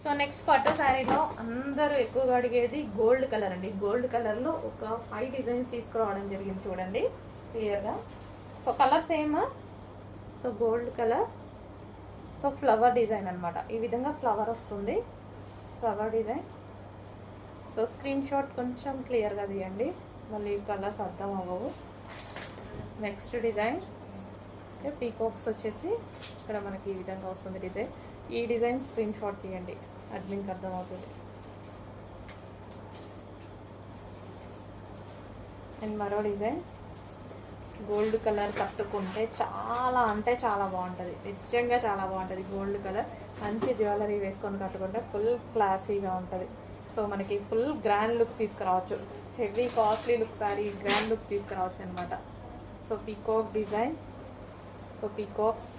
So next పట్టు శారీలో అందరూ ఎక్కువగా అడిగేది గోల్డ్ కలర్ అండి. గోల్డ్ కలర్లో ఒక 5 డిజైన్స్ తీసుకురావడం జరిగింది చూడండి క్లియర్గా. So colour same. So gold colour. So flower design అనమాట. ఈ విధంగా ఫ్లవర్ వస్తుంది, flower design. So screen shot కొంచెం క్లియర్గా తీయండి, మళ్ళీ కలర్స్ అర్థం అవ్వవు. నెక్స్ట్ డిజైన్ ఓకే, పీకాక్స్ వచ్చేసి ఇక్కడ మనకి ఈ విధంగా వస్తుంది డిజైన్. ఈ డిజైన్ స్క్రీన్ షాట్ తీయండి, అడ్మిన్కి అర్థమవుతుంది. అండ్ మరో డిజైన్ గోల్డ్ కలర్ కట్టుకుంటే చాలా అంటే చాలా బాగుంటుంది, నిజంగా చాలా బాగుంటుంది. గోల్డ్ కలర్ మంచి జ్యువెలరీ వేసుకొని కట్టుకుంటే ఫుల్ క్లాసీగా ఉంటుంది. సో మనకి ఫుల్ గ్రాండ్ లుక్ తీసుకురావచ్చు, heavy costly look sorry grand look తీసుకురావచ్చు అనమాట. So peacock design. So peacocks